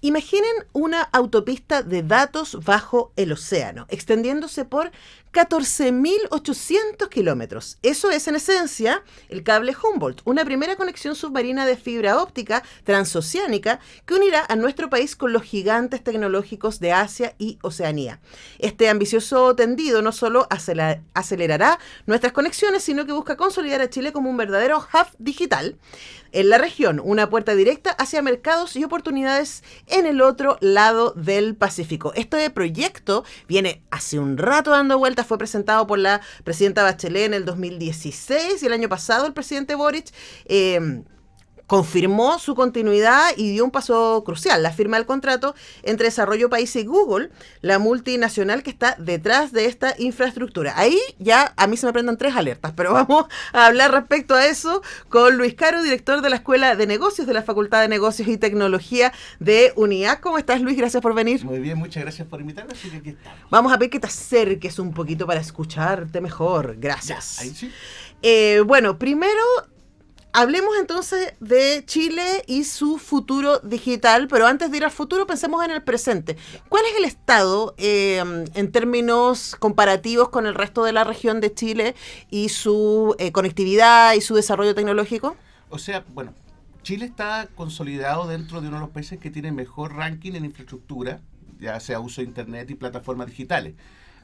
Imaginen una autopista de datos bajo el océano, extendiéndose por 14.800 kilómetros. Eso es, en esencia, el cable Humboldt, una primera conexión submarina de fibra óptica transoceánica que unirá a nuestro país con los gigantes tecnológicos de Asia y Oceanía. Este ambicioso tendido no solo acelerará nuestras conexiones, sino que busca consolidar a Chile como un verdadero hub digital en la región, una puerta directa hacia mercados y oportunidades en el otro lado del Pacífico. Este proyecto viene hace un rato dando vueltas, fue presentado por la presidenta Bachelet en el 2016 y el año pasado el presidente Boric confirmó su continuidad y dio un paso crucial, la firma del contrato entre Desarrollo País y Google, la multinacional que está detrás de esta infraestructura. Ahí ya a mí se me prenden 3 alertas, pero vamos a hablar respecto a eso con Luis Caro, director de la Escuela de Negocios de la Facultad de Negocios y Tecnología de UNIAC. ¿Cómo estás, Luis? Gracias por venir. Muy bien, muchas gracias por invitarme, así que aquí estamos. Vamos a ver que te acerques un poquito para escucharte mejor. Gracias. Ya, ahí sí. Bueno, primero hablemos entonces de Chile y su futuro digital, pero antes de ir al futuro pensemos en el presente. ¿Cuál es el estado en términos comparativos con el resto de la región de Chile y su conectividad y su desarrollo tecnológico? O sea, bueno, Chile está consolidado dentro de uno de los países que tiene mejor ranking en infraestructura, ya sea uso de internet y plataformas digitales.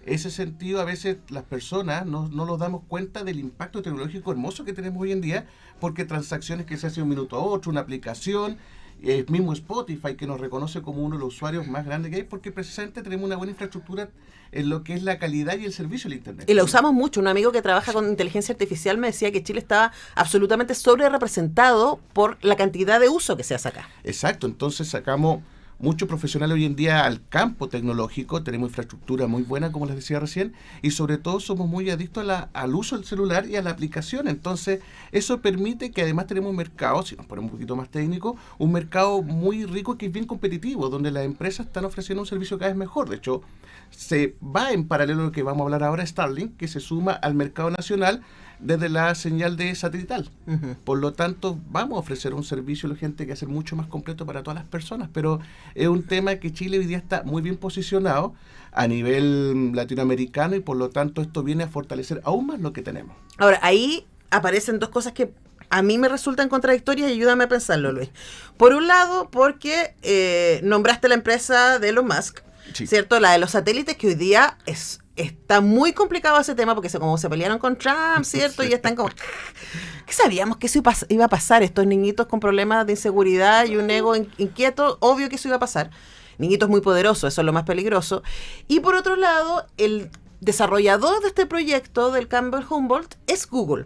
Ese sentido, a veces las personas no nos damos cuenta del impacto tecnológico hermoso que tenemos hoy en día, porque transacciones que se hacen de un minuto a otro, una aplicación, el mismo Spotify que nos reconoce como uno de los usuarios más grandes que hay, porque precisamente tenemos una buena infraestructura en lo que es la calidad y el servicio del Internet. Y la usamos mucho. Un amigo que trabaja con inteligencia artificial me decía que Chile estaba absolutamente sobre representado por la cantidad de uso que se hace acá. Exacto, entonces sacamos muchos profesionales hoy en día al campo tecnológico, tenemos infraestructura muy buena, como les decía recién, y sobre todo somos muy adictos al uso del celular y a la aplicación. Entonces, eso permite que además tenemos un mercado, si nos ponemos un poquito más técnico, un mercado muy rico que es bien competitivo, donde las empresas están ofreciendo un servicio cada vez mejor. De hecho, se va en paralelo a lo que vamos a hablar ahora, Starlink, que se suma al mercado nacional desde la señal de satelital. Uh-huh. Por lo tanto, vamos a ofrecer un servicio a la gente que va a ser mucho más completo para todas las personas, pero es un tema que Chile hoy día está muy bien posicionado a nivel latinoamericano y por lo tanto esto viene a fortalecer aún más lo que tenemos. Ahora, ahí aparecen dos cosas que a mí me resultan contradictorias y ayúdame a pensarlo, Luis. Por un lado, porque nombraste la empresa de Elon Musk, sí, ¿cierto? La de los satélites, que hoy día está muy complicado ese tema porque como se pelearon con Trump, ¿cierto? Sí. Y están como... ¿Qué sabíamos que eso iba a pasar? Estos niñitos con problemas de inseguridad y un ego inquieto, obvio que eso iba a pasar. Niñitos muy poderosos, eso es lo más peligroso. Y por otro lado, el desarrollador de este proyecto del Campbell Humboldt es Google.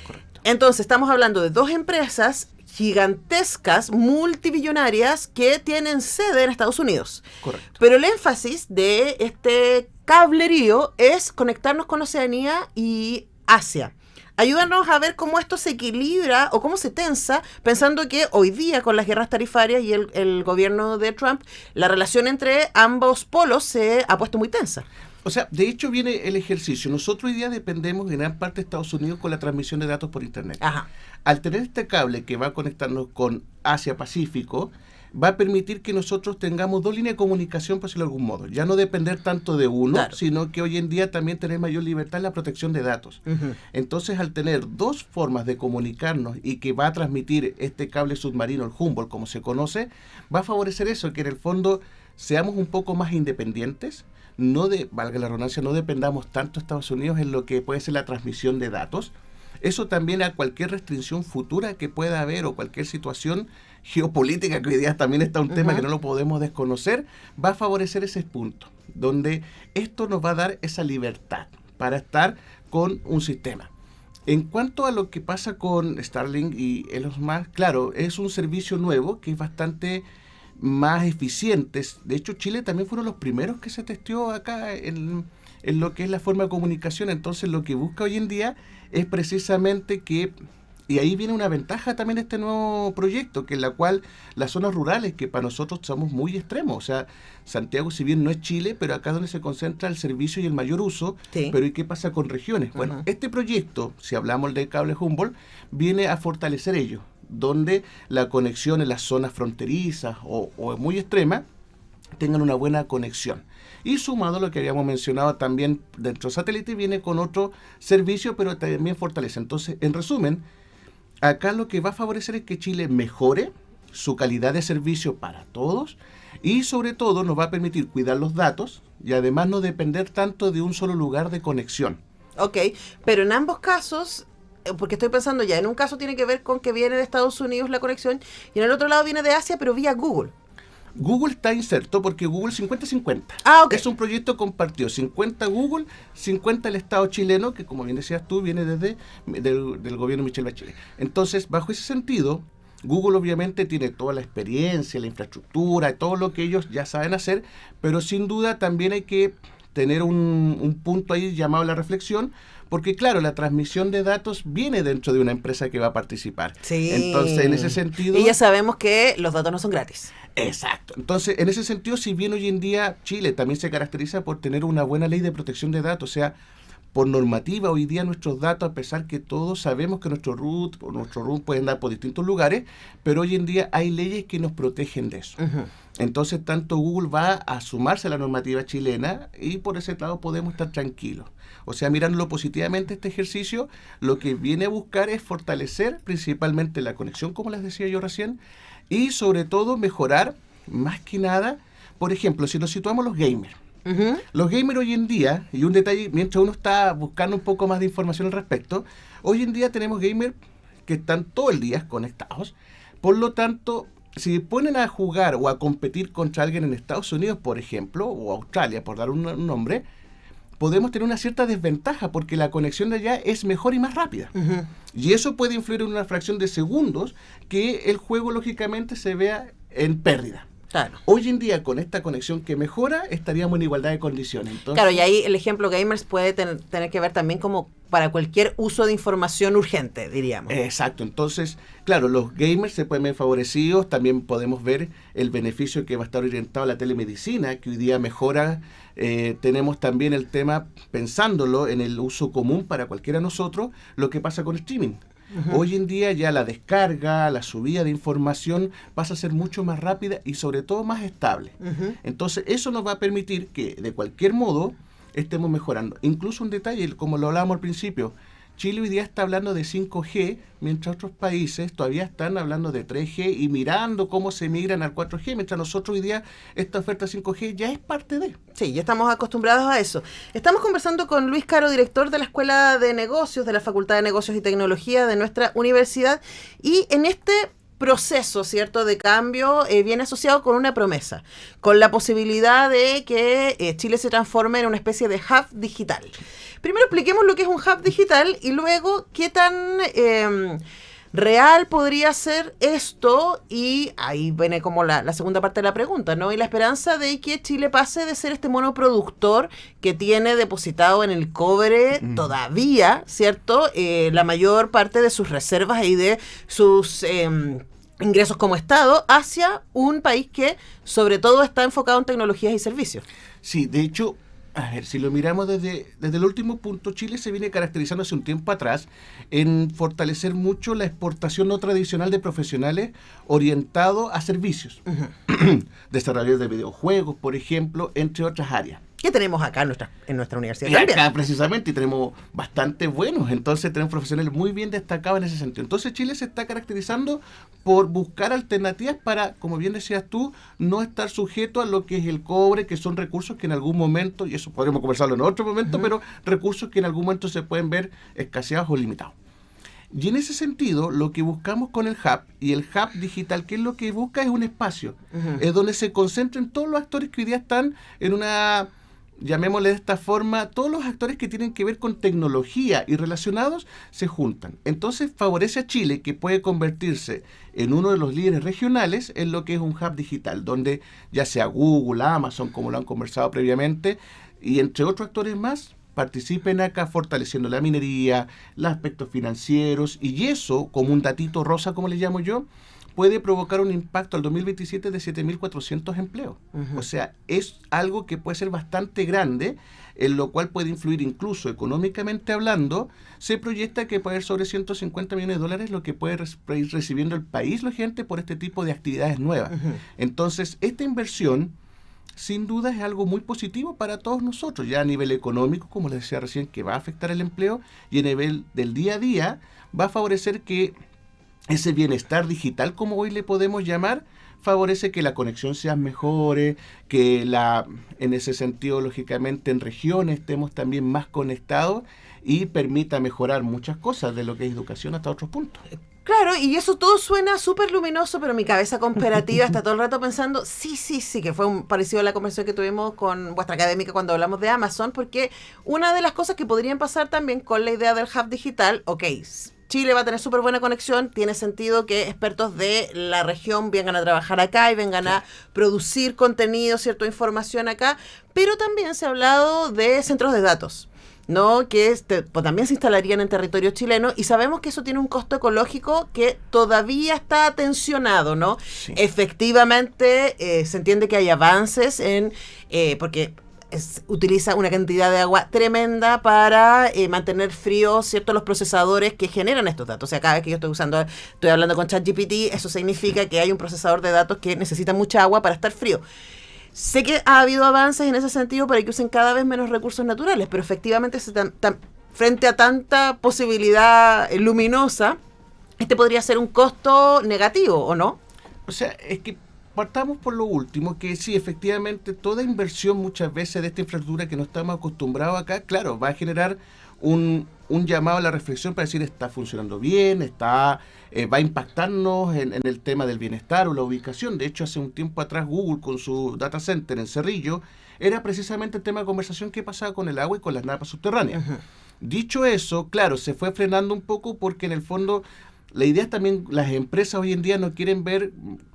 Correcto. Entonces, estamos hablando de dos empresas gigantescas, multibillonarias, que tienen sede en Estados Unidos. Correcto. Pero el énfasis de este cablerío es conectarnos con Oceanía y Asia. Ayúdanos a ver cómo esto se equilibra o cómo se tensa, pensando que hoy día con las guerras tarifarias y el gobierno de Trump, la relación entre ambos polos se ha puesto muy tensa. O sea, de hecho viene el ejercicio. Nosotros hoy día dependemos en gran parte de Estados Unidos con la transmisión de datos por Internet. Ajá. Al tener este cable que va a conectarnos con Asia-Pacífico, va a permitir que nosotros tengamos dos líneas de comunicación, por decirlo de algún modo. Ya no depender tanto de uno, claro, sino que hoy en día también tener mayor libertad en la protección de datos. Uh-huh. Entonces, al tener dos formas de comunicarnos y que va a transmitir este cable submarino, el Humboldt, como se conoce, va a favorecer eso, que en el fondo seamos un poco más independientes, valga la redundancia, no dependamos tanto de Estados Unidos en lo que puede ser la transmisión de datos. Eso también a cualquier restricción futura que pueda haber o cualquier situación geopolítica, que hoy día también está un tema que no lo podemos desconocer, va a favorecer ese punto, donde esto nos va a dar esa libertad para estar con un sistema. En cuanto a lo que pasa con Starlink y Elon Musk, claro, es un servicio nuevo que es bastante más eficiente. De hecho, Chile también fueron los primeros que se testeó acá en lo que es la forma de comunicación. Entonces, lo que busca hoy en día es precisamente que, y ahí viene una ventaja también de este nuevo proyecto, que en la cual las zonas rurales, que para nosotros somos muy extremos, o sea, Santiago si bien no es Chile, pero acá es donde se concentra el servicio y el mayor uso, sí, pero ¿y qué pasa con regiones? Bueno, este proyecto, si hablamos del cable Humboldt, viene a fortalecer ello, donde la conexión en las zonas fronterizas o muy extremas tengan una buena conexión. Y sumado a lo que habíamos mencionado también dentro del satélite, viene con otro servicio, pero también fortalece. Entonces, en resumen, acá lo que va a favorecer es que Chile mejore su calidad de servicio para todos y sobre todo nos va a permitir cuidar los datos y además no depender tanto de un solo lugar de conexión. Ok, pero en ambos casos, porque estoy pensando ya, en un caso tiene que ver con que viene de Estados Unidos la conexión y en el otro lado viene de Asia, pero vía Google. Google está inserto porque Google 50-50. Okay. Es un proyecto compartido. 50 Google, 50 el Estado chileno, que como bien decías tú, viene desde del gobierno Michelle Bachelet. Entonces, bajo ese sentido, Google obviamente tiene toda la experiencia, la infraestructura, todo lo que ellos ya saben hacer, pero sin duda también hay que tener un punto ahí llamado a la reflexión, porque claro, la transmisión de datos viene dentro de una empresa que va a participar. Sí. Entonces, en ese sentido... Y ya sabemos que los datos no son gratis. Exacto. Entonces, en ese sentido, si bien hoy en día Chile también se caracteriza por tener una buena ley de protección de datos, o sea, por normativa, hoy día nuestros datos, a pesar que todos sabemos que nuestro root pueden dar por distintos lugares, pero hoy en día hay leyes que nos protegen de eso. Uh-huh. Entonces, tanto Google va a sumarse a la normativa chilena y por ese lado podemos estar tranquilos. O sea, mirándolo positivamente este ejercicio, lo que viene a buscar es fortalecer principalmente la conexión, como les decía yo recién, y sobre todo mejorar, más que nada, por ejemplo, si nos situamos los gamers. Uh-huh. Los gamers hoy en día, y un detalle, mientras uno está buscando un poco más de información al respecto, hoy en día tenemos gamers que están todo el día conectados. Por lo tanto, si ponen a jugar o a competir contra alguien en Estados Unidos, por ejemplo, o Australia, por dar un nombre, podemos tener una cierta desventaja porque la conexión de allá es mejor y más rápida. Uh-huh. Y eso puede influir en una fracción de segundos que el juego lógicamente se vea en pérdida. Claro. Hoy en día, con esta conexión que mejora, estaríamos en igualdad de condiciones. Entonces, claro, y ahí el ejemplo gamers puede tener que ver también como para cualquier uso de información urgente, diríamos. Exacto. Entonces, claro, los gamers se pueden ver favorecidos. También podemos ver el beneficio que va a estar orientado a la telemedicina, que hoy día mejora. Tenemos también el tema, pensándolo en el uso común para cualquiera de nosotros, lo que pasa con streaming. Uh-huh. Hoy en día ya la descarga, la subida de información pasa a ser mucho más rápida y sobre todo más estable. Uh-huh. Entonces eso nos va a permitir que de cualquier modo estemos mejorando. Incluso un detalle, como lo hablábamos al principio, Chile hoy día está hablando de 5G, mientras otros países todavía están hablando de 3G y mirando cómo se migran al 4G, mientras nosotros hoy día esta oferta 5G ya es parte de. Sí, ya estamos acostumbrados a eso. Estamos conversando con Luis Caro, director de la Escuela de Negocios, de la Facultad de Negocios y Tecnología de nuestra universidad, y en este proceso, ¿cierto?, de cambio viene asociado con una promesa, con la posibilidad de que Chile se transforme en una especie de hub digital. Primero expliquemos lo que es un hub digital y luego qué tan real podría ser esto, y ahí viene como la segunda parte de la pregunta, ¿no? Y la esperanza de que Chile pase de ser este monoproductor que tiene depositado en el cobre todavía, ¿cierto?, la mayor parte de sus reservas y de sus ingresos como Estado, hacia un país que sobre todo está enfocado en tecnologías y servicios. Sí, de hecho, a ver, si lo miramos desde el último punto, Chile se viene caracterizando hace un tiempo atrás en fortalecer mucho la exportación no tradicional de profesionales orientado a servicios. Uh-huh. Desarrollo de videojuegos, por ejemplo, entre otras áreas. ¿Qué tenemos acá en nuestra universidad? Y también. Acá precisamente, y tenemos bastante buenos, entonces tenemos profesionales muy bien destacados en ese sentido. Entonces Chile se está caracterizando por buscar alternativas para, como bien decías tú, no estar sujeto a lo que es el cobre, que son recursos que en algún momento, y eso podremos conversarlo en otro momento, uh-huh, pero recursos que en algún momento se pueden ver escaseados o limitados. Y en ese sentido, lo que buscamos con el hub, y el hub digital, que es lo que busca, es un espacio, uh-huh, es donde se concentren todos los actores que hoy día están en una, llamémosle de esta forma, todos los actores que tienen que ver con tecnología y relacionados se juntan. Entonces favorece a Chile, que puede convertirse en uno de los líderes regionales en lo que es un hub digital, donde ya sea Google, Amazon, como lo han conversado previamente, y entre otros actores más, participen acá fortaleciendo la minería, los aspectos financieros, y eso, como un datito rosa, como le llamo yo, puede provocar un impacto al 2027 de 7.400 empleos. O sea, es algo que puede ser bastante grande, en lo cual puede influir incluso económicamente hablando. Se proyecta que puede haber sobre 150 millones de dólares lo que puede ir recibiendo el país, la gente, por este tipo de actividades nuevas. Entonces, esta inversión sin duda es algo muy positivo para todos nosotros, ya a nivel económico, como les decía recién, que va a afectar el empleo, y a nivel del día a día va a favorecer que ese bienestar digital, como hoy le podemos llamar, favorece que la conexión sea mejor, que en ese sentido, lógicamente, en regiones estemos también más conectados y permita mejorar muchas cosas de lo que es educación hasta otros puntos. Claro, y eso todo suena súper luminoso, pero mi cabeza comparativa está todo el rato pensando, sí, que fue parecido a la conversación que tuvimos con vuestra académica cuando hablamos de Amazon, porque una de las cosas que podrían pasar también con la idea del hub digital, Chile va a tener súper buena conexión, tiene sentido que expertos de la región vengan a trabajar acá y vengan a producir contenido, cierta información acá, pero también se ha hablado de centros de datos, ¿no? Que también se instalarían en territorio chileno, y sabemos que eso tiene un costo ecológico que todavía está tensionado, ¿no? Sí. Efectivamente, se entiende que hay avances porque utiliza una cantidad de agua tremenda para mantener fríos, ¿cierto?, los procesadores que generan estos datos. O sea, cada vez que yo estoy hablando con ChatGPT, eso significa que hay un procesador de datos que necesita mucha agua para estar frío. Sé que ha habido avances en ese sentido para que usen cada vez menos recursos naturales, pero efectivamente frente a tanta posibilidad luminosa, podría ser un costo negativo, ¿o no? O sea, es que partamos por lo último, que sí, efectivamente, toda inversión muchas veces de esta infraestructura que no estamos acostumbrados acá, claro, va a generar un llamado a la reflexión para decir está funcionando bien, va a impactarnos en el tema del bienestar o la ubicación. De hecho, hace un tiempo atrás Google con su data center en Cerrillo era precisamente el tema de conversación que pasaba con el agua y con las napas subterráneas. Dicho eso, claro, se fue frenando un poco porque en el fondo la idea es también, las empresas hoy en día no quieren ver,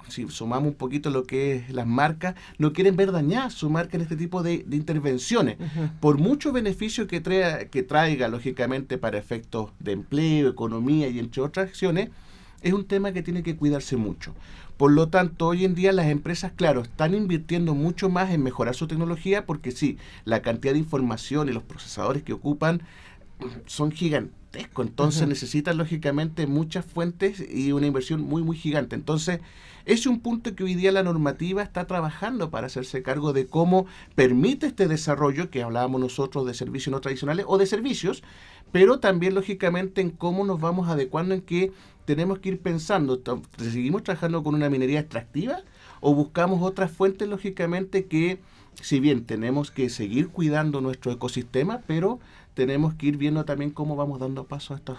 si sumamos un poquito lo que es las marcas, no quieren ver dañada su marca en este tipo de intervenciones. Por mucho beneficio que traiga, lógicamente, para efectos de empleo, economía y entre otras acciones, es un tema que tiene que cuidarse mucho. Por lo tanto, hoy en día las empresas, claro, están invirtiendo mucho más en mejorar su tecnología, porque sí, la cantidad de información y los procesadores que ocupan son gigantescos, entonces necesitan lógicamente muchas fuentes y una inversión muy muy gigante. Entonces ese es un punto que hoy día la normativa está trabajando para hacerse cargo de cómo permite este desarrollo que hablábamos nosotros de servicios no tradicionales o de servicios, pero también lógicamente en cómo nos vamos adecuando, en que tenemos que ir pensando, ¿seguimos trabajando con una minería extractiva o buscamos otras fuentes, lógicamente, que si bien tenemos que seguir cuidando nuestro ecosistema, pero tenemos que ir viendo también cómo vamos dando paso a estos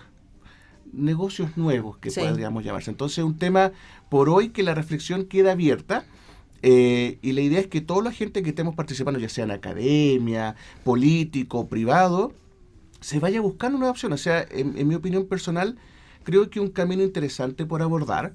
negocios nuevos que podríamos llamarse? Entonces, un tema por hoy que la reflexión queda abierta, y la idea es que toda la gente que estemos participando, ya sea en academia, político, privado, se vaya buscando una opción. O sea, en mi opinión personal, creo que un camino interesante por abordar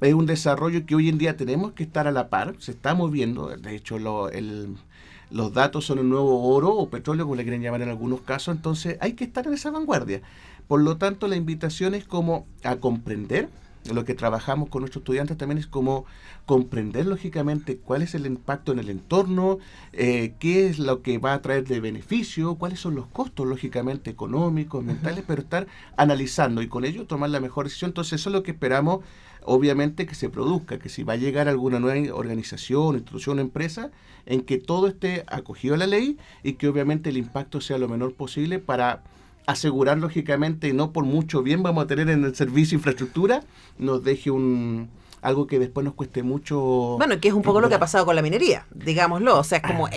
es un desarrollo que hoy en día tenemos que estar a la par, se está moviendo. De hecho, los datos son el nuevo oro o petróleo, como le quieren llamar en algunos casos, entonces hay que estar en esa vanguardia. Por lo tanto, la invitación es como a comprender, lo que trabajamos con nuestros estudiantes también es como comprender lógicamente cuál es el impacto en el entorno, qué es lo que va a traer de beneficio, cuáles son los costos lógicamente económicos, mentales, pero estar analizando y con ello tomar la mejor decisión. Entonces eso es lo que esperamos, obviamente, que se produzca, que si va a llegar alguna nueva organización, institución o empresa, en que todo esté acogido a la ley y que obviamente el impacto sea lo menor posible para asegurar, lógicamente, y no por mucho bien vamos a tener en el servicio infraestructura, nos deje algo que después nos cueste mucho. Bueno, que es un poco lo que ha pasado con la minería, digámoslo. O sea, es como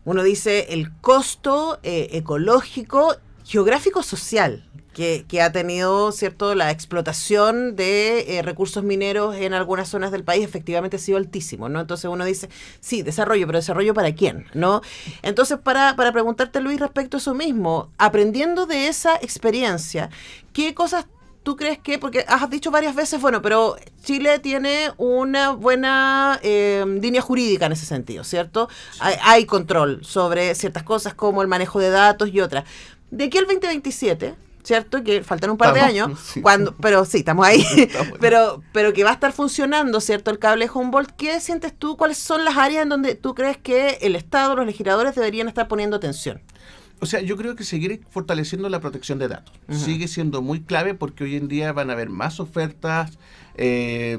uno dice el costo ecológico, geográfico, social que ha tenido, ¿cierto?, la explotación de recursos mineros en algunas zonas del país efectivamente ha sido altísimo, ¿no? Entonces uno dice, sí, desarrollo, pero ¿desarrollo para quién?, ¿no? Entonces, para preguntarte, Luis, respecto a eso mismo, aprendiendo de esa experiencia, ¿qué cosas tú crees que, porque has dicho varias veces, bueno, pero Chile tiene una buena línea jurídica en ese sentido, ¿cierto? Sí. Hay control sobre ciertas cosas como el manejo de datos y otras. De aquí al 2027... ¿cierto? Que faltan un par de años, sí. Pero sí, estamos ahí, pero que va a estar funcionando, ¿cierto? El cable Humboldt. ¿Qué sientes tú? ¿Cuáles son las áreas en donde tú crees que el Estado, los legisladores deberían estar poniendo atención? O sea, yo creo que seguir fortaleciendo la protección de datos sigue siendo muy clave, porque hoy en día van a haber más ofertas,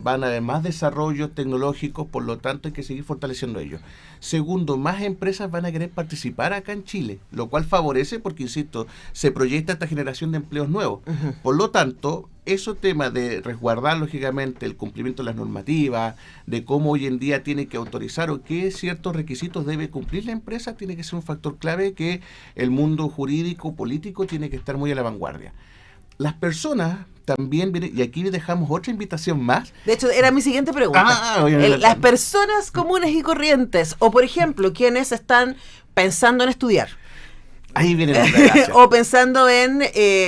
van a haber más desarrollos tecnológicos, por lo tanto hay que seguir fortaleciendo ello. Segundo, más empresas van a querer participar acá en Chile, lo cual favorece porque, insisto, se proyecta esta generación de empleos nuevos. Por lo tanto, esos temas de resguardar, lógicamente, el cumplimiento de las normativas, de cómo hoy en día tiene que autorizar o qué ciertos requisitos debe cumplir la empresa, tiene que ser un factor clave que el mundo jurídico, político, tiene que estar muy a la vanguardia. Las personas también vienen, y aquí dejamos otra invitación más. De hecho, era mi siguiente pregunta. Las personas comunes y corrientes, o por ejemplo, quienes están pensando en estudiar. Ahí viene la gracia. O pensando en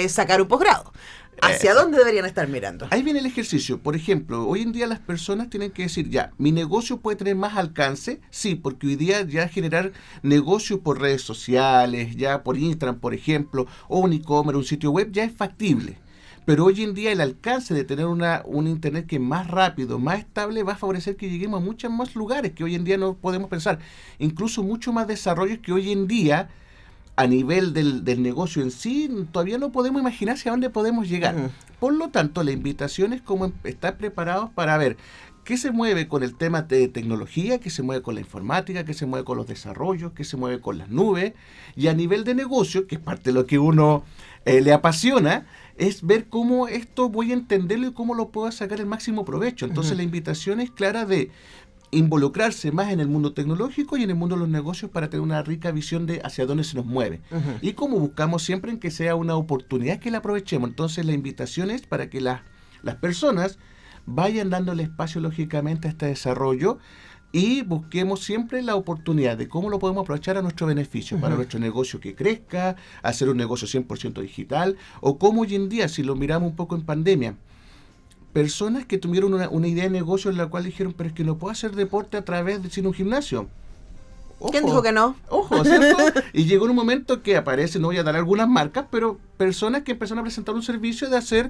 sacar un posgrado. ¿Hacia dónde deberían estar mirando? Ahí viene el ejercicio. Por ejemplo, hoy en día las personas tienen que decir, ya, ¿mi negocio puede tener más alcance? Sí, porque hoy día ya generar negocio por redes sociales, ya por Instagram, por ejemplo, o un e-commerce, un sitio web, ya es factible. Pero hoy en día el alcance de tener un internet que es más rápido, más estable, va a favorecer que lleguemos a muchos más lugares que hoy en día no podemos pensar. Incluso mucho más desarrollos que hoy en día, a nivel del negocio en sí, todavía no podemos imaginar hacia dónde podemos llegar. Por lo tanto, la invitación es como estar preparados para ver qué se mueve con el tema de tecnología, qué se mueve con la informática, qué se mueve con los desarrollos, qué se mueve con las nubes. Y a nivel de negocio, que es parte de lo que uno le apasiona, es ver cómo esto voy a entenderlo y cómo lo puedo sacar el máximo provecho. Entonces, la invitación es clara de involucrarse más en el mundo tecnológico y en el mundo de los negocios para tener una rica visión de hacia dónde se nos mueve. Y como buscamos siempre en que sea una oportunidad que la aprovechemos. Entonces la invitación es para que las personas vayan dándole espacio lógicamente a este desarrollo y busquemos siempre la oportunidad de cómo lo podemos aprovechar a nuestro beneficio, para nuestro negocio que crezca, hacer un negocio 100% digital, o como hoy en día, si lo miramos un poco en pandemia, personas que tuvieron una idea de negocio en la cual dijeron, pero es que no puedo hacer deporte a través de sin un gimnasio. Ojo, ¿quién dijo que no? Ojo, ¿cierto? Y llegó un momento que aparece, no voy a dar algunas marcas, pero personas que empezaron a presentar un servicio de hacer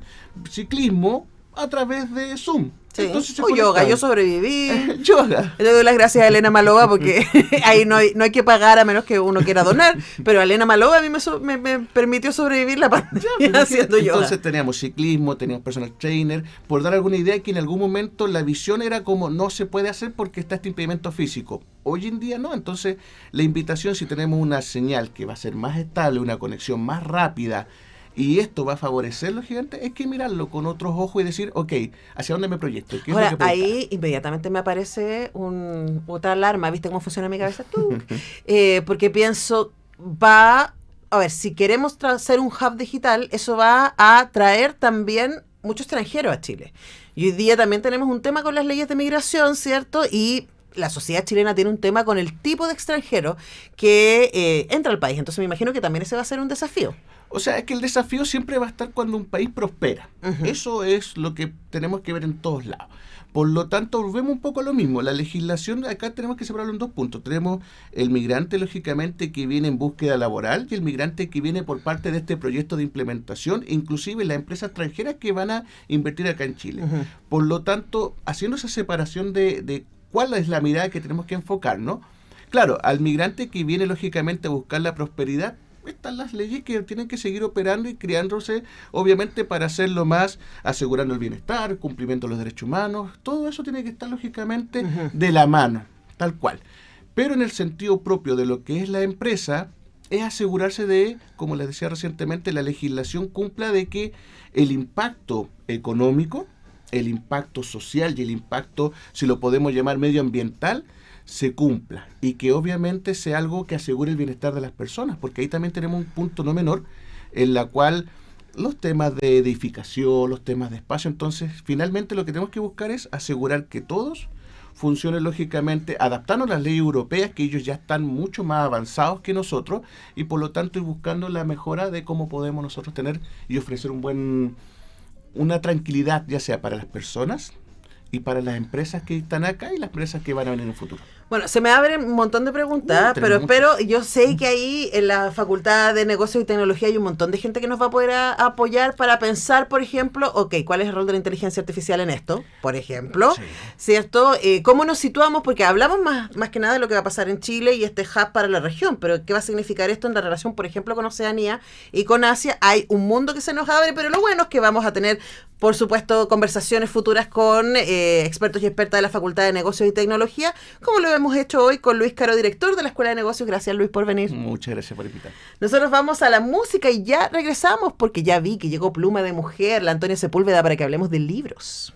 ciclismo a través de Zoom. Sí. O yoga, yo sobreviví. Yoga. Le doy las gracias a Elena Malova porque ahí no hay que pagar a menos que uno quiera donar, pero Elena Malova a mí me permitió sobrevivir la pandemia haciendo yoga. Entonces teníamos ciclismo, teníamos personal trainer, por dar alguna idea que en algún momento la visión era como no se puede hacer porque está este impedimento físico. Hoy en día no, entonces la invitación, si tenemos una señal que va a ser más estable, una conexión más rápida, y esto va a favorecer los gigantes, es que mirarlo con otros ojos y decir, ok, ¿hacia dónde me proyecto? ¿Qué ahora, es lo que ahí inmediatamente me aparece otra alarma, ¿viste cómo funciona mi cabeza? Porque pienso, a ver, si queremos ser un hub digital, eso va a traer también muchos extranjeros a Chile. Y hoy día también tenemos un tema con las leyes de migración, ¿cierto? Y la sociedad chilena tiene un tema con el tipo de extranjero que entra al país. Entonces me imagino que también ese va a ser un desafío. O sea, es que el desafío siempre va a estar cuando un país prospera. Eso es lo que tenemos que ver en todos lados. Por lo tanto, volvemos un poco a lo mismo. La legislación, acá tenemos que separarlo en dos puntos. Tenemos el migrante, lógicamente, que viene en búsqueda laboral y el migrante que viene por parte de este proyecto de implementación, inclusive las empresas extranjeras que van a invertir acá en Chile. Por lo tanto, haciendo esa separación de cuál es la mirada que tenemos que enfocar, ¿no? Claro, al migrante que viene, lógicamente, a buscar la prosperidad, están las leyes que tienen que seguir operando y creándose, obviamente, para hacerlo más, asegurando el bienestar, cumplimiento de los derechos humanos, todo eso tiene que estar, lógicamente, de la mano, tal cual. Pero en el sentido propio de lo que es la empresa, es asegurarse de, como les decía recientemente, la legislación cumpla de que el impacto económico, el impacto social y el impacto, si lo podemos llamar medioambiental, se cumpla y que obviamente sea algo que asegure el bienestar de las personas, porque ahí también tenemos un punto no menor en la cual los temas de edificación, los temas de espacio, entonces finalmente lo que tenemos que buscar es asegurar que todos funcionen lógicamente, adaptando a las leyes europeas, que ellos ya están mucho más avanzados que nosotros y por lo tanto ir buscando la mejora de cómo podemos nosotros tener y ofrecer una tranquilidad, ya sea para las personas y para las empresas que están acá y las empresas que van a venir en el futuro. Bueno, se me abren un montón de preguntas, pero espero, yo sé que ahí en la Facultad de Negocios y Tecnología hay un montón de gente que nos va a poder apoyar para pensar, por ejemplo, ¿cuál es el rol de la inteligencia artificial en esto? Por ejemplo, ¿cierto? ¿Cómo nos situamos? Porque hablamos más que nada de lo que va a pasar en Chile y este hub para la región, pero ¿qué va a significar esto en la relación, por ejemplo, con Oceanía y con Asia? Hay un mundo que se nos abre, pero lo bueno es que vamos a tener, por supuesto, conversaciones futuras con expertos y expertas de la Facultad de Negocios y Tecnología, como lo hemos hecho hoy con Luis Caro, director de la Escuela de Negocios. Gracias, Luis, por venir. Muchas gracias por invitar. Nosotros vamos a la música y ya regresamos porque ya vi que llegó Pluma de Mujer, la Antonia Sepúlveda, para que hablemos de libros.